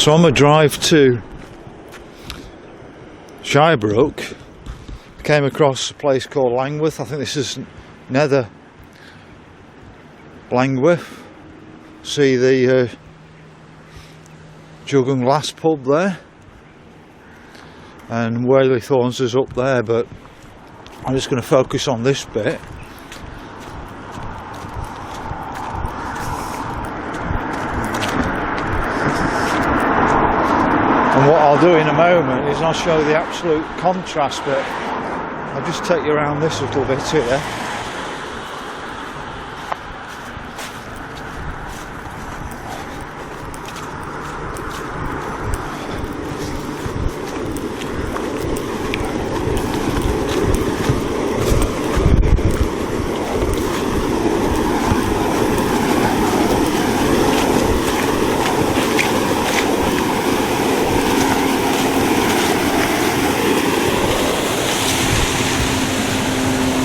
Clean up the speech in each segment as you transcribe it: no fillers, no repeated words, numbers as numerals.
So on my drive to Shirebrook, I came across a place called Langwith. I think this is Nether Langwith. See the Jug and Glass pub there, and Whaley Thorns is up there, but I'm just going to focus on this bit. And what I'll do in a moment is I'll show the absolute contrast, but I'll just take you around this little bit here.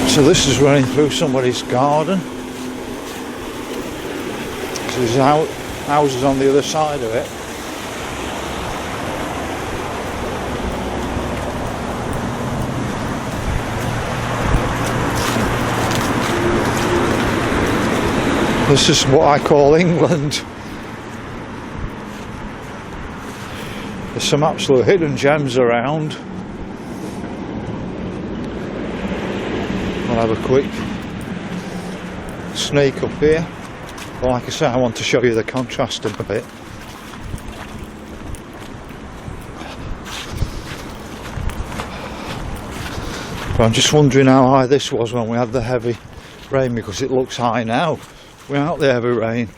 So this is running through somebody's garden. So there's houses on the other side of it. This is what I call England. There's some absolute hidden gems around. I'll have a quick sneak up here. But like I say, I want to show you the contrast a bit. But I'm just wondering how high this was when we had the heavy rain, because it looks high now without the heavy rain.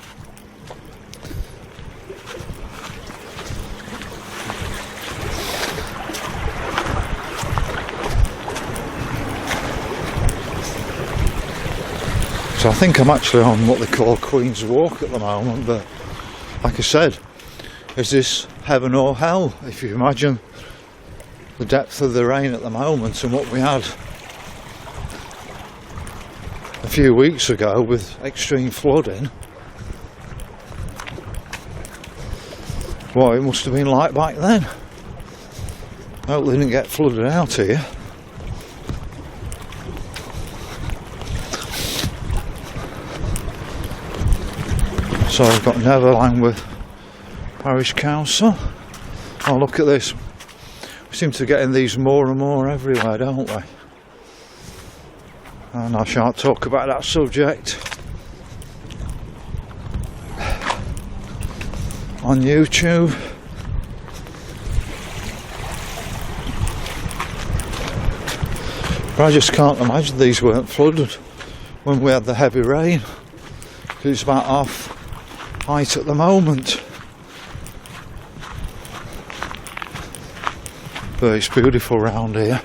So I think I'm actually on what they call Queen's Walk at the moment, but like I said, is this heaven or hell? If you imagine the depth of the rain at the moment and what we had a few weeks ago with extreme flooding, what it must have been like back then. I hope they didn't get flooded out here. So I've got Nether Langwith Parish Council. Oh, look at this. We seem to be getting these more and more everywhere, don't we? And I shan't talk about that subject on YouTube. But I just can't imagine these weren't flooded when we had the heavy rain. Because it's about half height at the moment, but it's beautiful round here.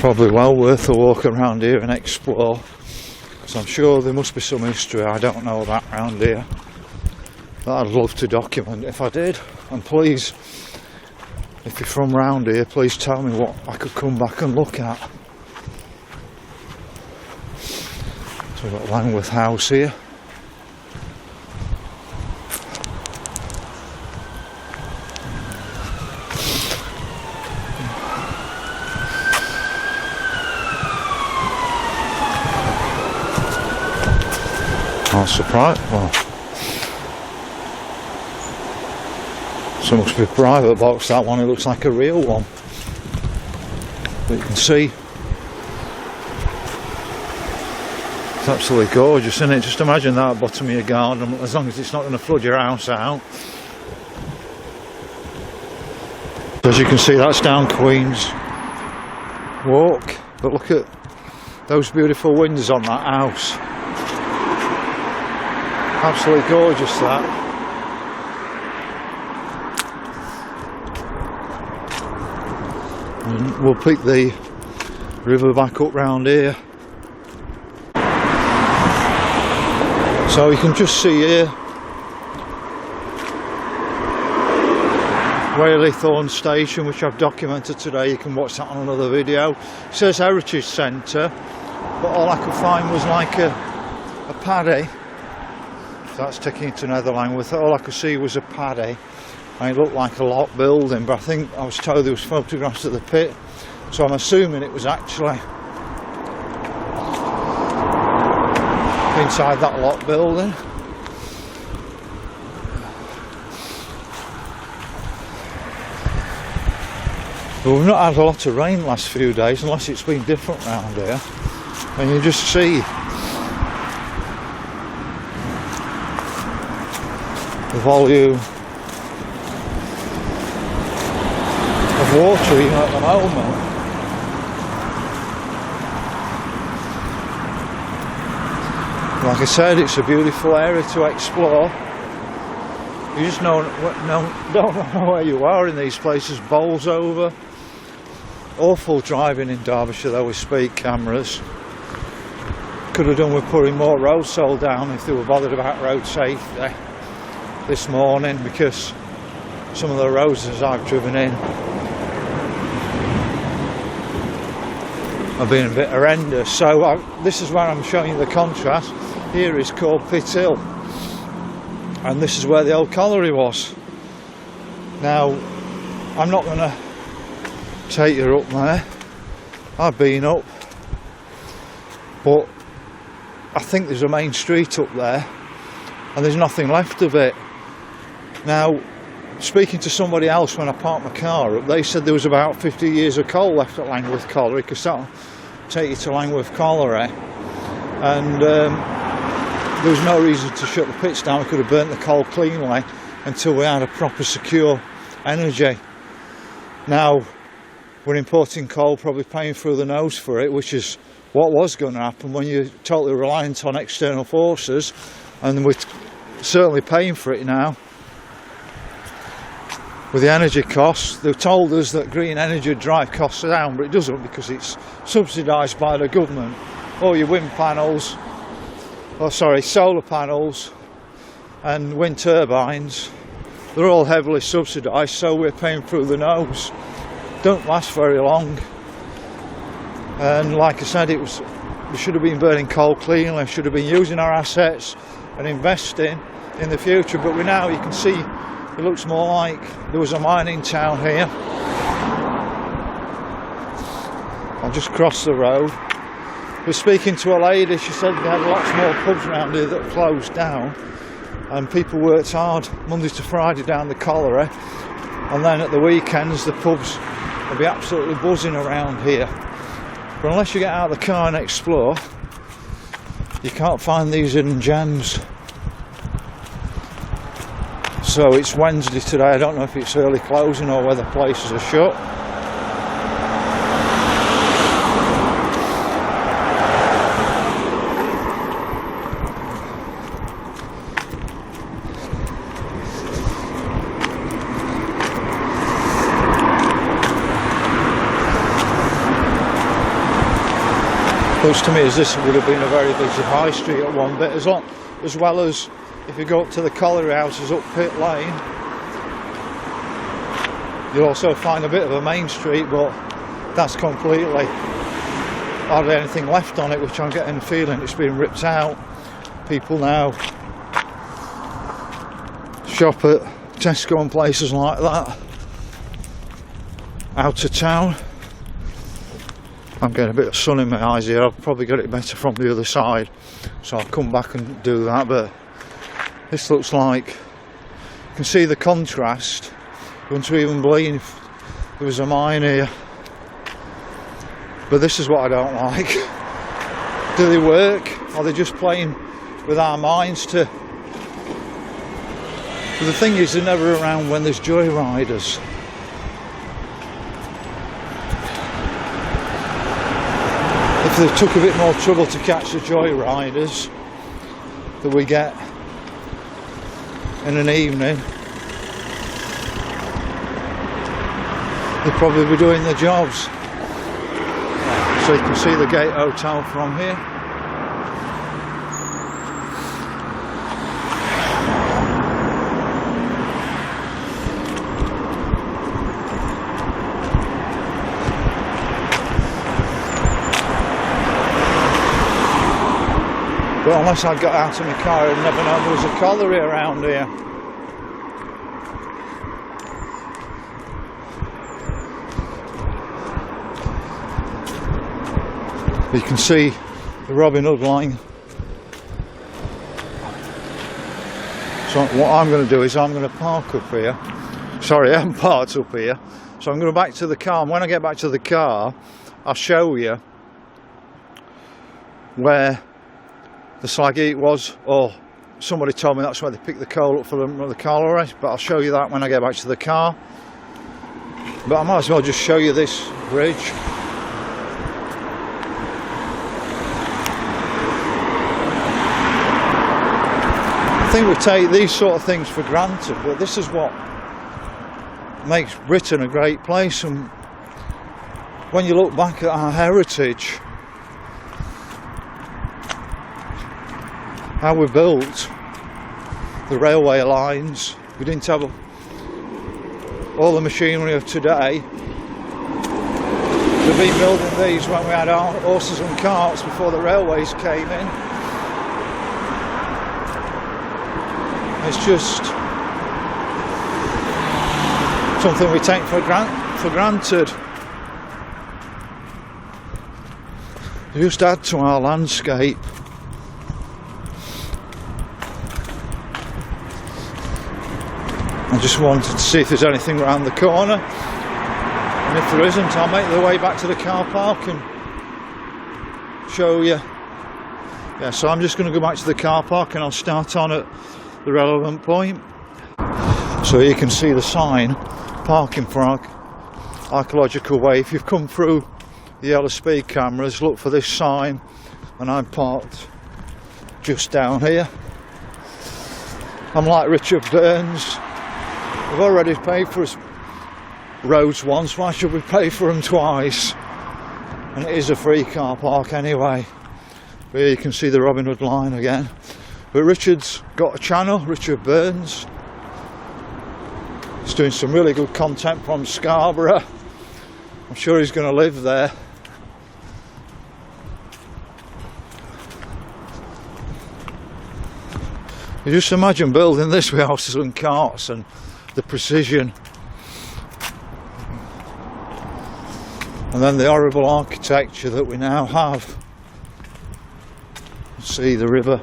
Probably well worth a walk around here and explore, because I'm sure there must be some history I don't know about around here that I'd love to document if I did. And please, if you're from round here, please tell me what I could come back and look at. So we've got Langworth House here. I'm surprised. Well, so must be a private box, that one. It looks like a real one. But you can see it's absolutely gorgeous, isn't it? Just imagine that at the bottom of your garden, as long as it's not going to flood your house out. So as you can see, that's down Queen's Walk. But look at those beautiful windows on that house. Absolutely gorgeous, that. And we'll pick the River back up round here. So you can just see here Whaleythorne Station, which I've documented today. You can watch that on another video. It says Heritage Centre, but all I could find was like a paddy. That's taking you to Nether Langwith. All I could see was a paddy, and it looked like a locked building, but I think I was told there was photographs of the pit, so I'm assuming it was actually inside that locked building. But we've not had a lot of rain the last few days, unless it's been different round here, and you just see the volume of water even at the moment. Like I said, it's a beautiful area to explore. You just don't know where you are in these places. Bowls over. Awful driving in Derbyshire though with speed cameras. Could have done with putting more road sole down if they were bothered about road safety this morning, because some of the roads as I've driven in have been a bit horrendous. So this is where I'm showing you the contrast. Here is called Pit Hill, and this is where the old colliery was. Now I'm not going to take you up there. I've been up, but I think there's a main street up there and there's nothing left of it. Now, speaking to somebody else when I parked my car up, they said there was about 50 years of coal left at Langworth Colliery, because that'll take you to Langworth Colliery, and there was no reason to shut the pits down. We could have burnt the coal cleanly until we had a proper secure energy. Now we're importing coal, probably paying through the nose for it, which is what was going to happen when you're totally reliant on external forces, and we're certainly paying for it now with the energy costs. They've told us that green energy would drive costs down, but it doesn't, because it's subsidised by the government. All your wind panels, solar panels and wind turbines, they're all heavily subsidised, so we're paying through the nose. Don't last very long, and like I said, we should have been burning coal cleanly, should have been using our assets and investing in the future, but now you can see it looks more like there was a mining town here. I've just crossed the road. We're speaking to a lady. She said they had lots more pubs around here that closed down, and people worked hard Monday to Friday down the colliery, and then at the weekends the pubs will be absolutely buzzing around here. But unless you get out of the car and explore, you can't find these hidden gems. So it's Wednesday today. I don't know if it's early closing or whether places are shut. Looks to me as this would have been a very busy high street at one bit, as well as if you go up to the colliery houses up Pit Lane. You'll also find a bit of a main street, but that's completely hardly anything left on it, which I'm getting the feeling it's been ripped out. People now shop at Tesco and places like that out of town. I'm getting a bit of sun in my eyes here. I'll probably get it better from the other side, so I'll come back and do that. But this looks like, you can see the contrast. You wouldn't even believe if there was a mine here. But this is what I don't like. Do they work? Are they just playing with our minds to... But the thing is, they're never around when there's joyriders. If they took a bit more trouble to catch the joyriders that we get in an evening, they'd probably be doing their jobs. So you can see the Gate Hotel from here. But unless I got out of my car, I'd never known there was a colliery around here. You can see the Robin Hood line. So what I'm going to do is I'm going to park up here. Sorry, I haven't parked up here. So I'm going to go back to the car, and when I get back to the car, I'll show you where the slag heap was, or somebody told me that's where they picked the coal up for the colliery, but I'll show you that when I get back to the car. But I might as well just show you this bridge. I think we take these sort of things for granted, but this is what makes Britain a great place. And when you look back at our heritage, how we built the railway lines, we didn't have all the machinery of today. We've been building these when we had our horses and carts before the railways came in. It's just something we take for granted. They just add to our landscape. I just wanted to see if there's anything around the corner, and if there isn't, I'll make the way back to the car park and show you. Yeah, so I'm just going to go back to the car park and I'll start on at the relevant point. So you can see the sign, parking for archaeological way. If you've come through the yellow speed cameras, look for this sign, and I'm parked just down here. I'm like Richard Burns. We've already paid for his roads once, why should we pay for them twice? And it is a free car park anyway. Here you can see the Robin Hood line again. But Richard's got a channel, Richard Burns. He's doing some really good content from Scarborough. I'm sure he's going to live there. You just imagine building this with horses and carts and the precision, and then the horrible architecture that we now have. See the river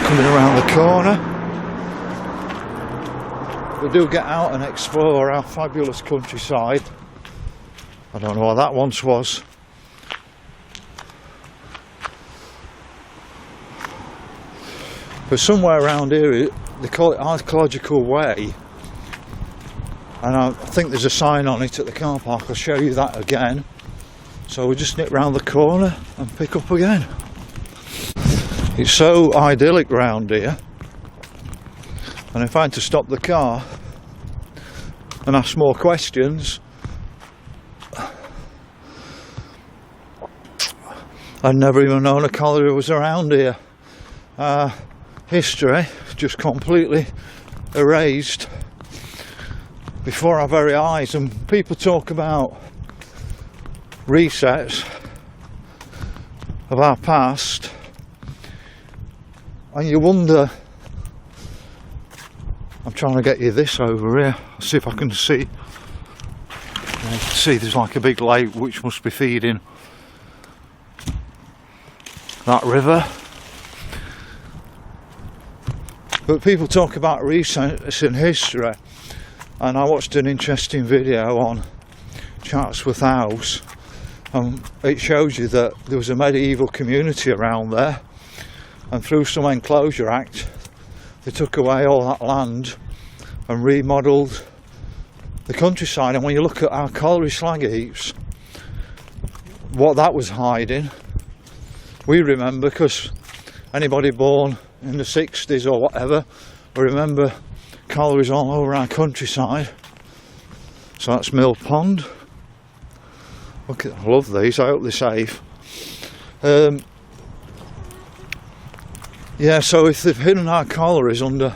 coming around the corner. We do get out and explore our fabulous countryside. I don't know what that once was. But somewhere around here, they call it Archaeological Way, and I think there's a sign on it at the car park. I'll show you that again. So we just nip round the corner and pick up again. It's so idyllic round here, and if I had to stop the car and ask more questions, I'd never even known a colliery was around here. History just completely erased before our very eyes, and people talk about resets of our past, and you wonder. I'm trying to get you this over here. I'll see if I can see. You can see there's like a big lake which must be feeding that river. But people talk about resets in history, and I watched an interesting video on Chatsworth House, and it shows you that there was a medieval community around there, and through some Enclosure Act they took away all that land and remodelled the countryside. And when you look at our colliery slag heaps, what that was hiding, we remember, because anybody born in the 60s or whatever, we remember collieries all over our countryside. So that's Mill Pond. Look, I love these, I hope they're safe. Yeah, so if they've hidden our collieries under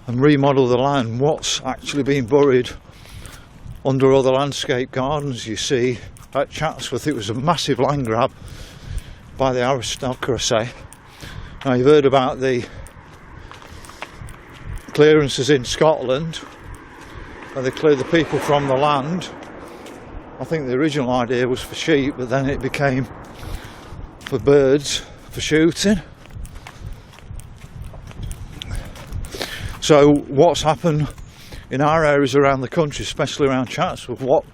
and remodeled the land, what's actually been buried under all the landscape gardens you see at Chatsworth? It was a massive land grab by the aristocracy. Now, you've heard about the clearances in Scotland where they cleared the people from the land. I think the original idea was for sheep, but then it became for birds, for shooting. So what's happened in our areas around the country, especially around Chatsworth, what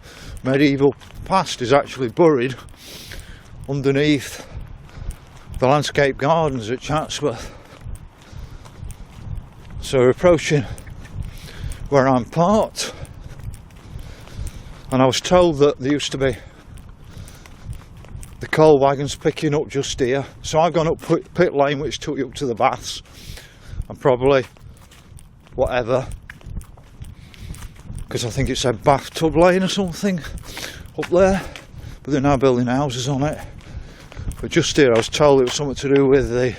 medieval past is actually buried underneath the landscape gardens at Chatsworth. So we're approaching where I'm parked, and I was told that there used to be the coal wagons picking up just here. So I've gone up pit lane, which took you up to the baths, and probably whatever, because I think it said bathtub lane or something up there, but they're now building houses on it. But just here I was told it was something to do with the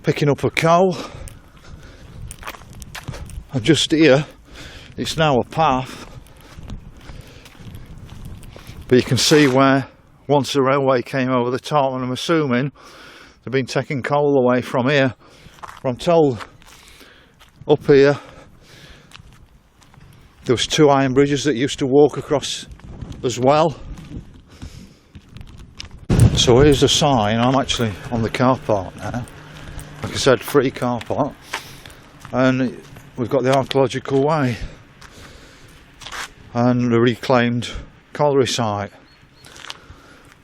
picking up of coal, and just here it's now a path, but you can see where once the railway came over the top, and I'm assuming they've been taking coal away from here. But I'm told up here there was 2 iron bridges that used to walk across as well. So here's a sign. I'm actually on the car park now. Like I said, free car park, and we've got the archaeological way and the reclaimed colliery site,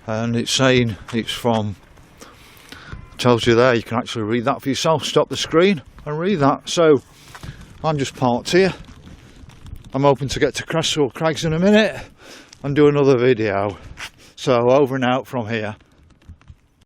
and it's saying it's from, tells you there, you can actually read that for yourself. Stop the screen and read that. So I'm just parked here. I'm hoping to get to Cresswell Crags in a minute and do another video. So over and out from here.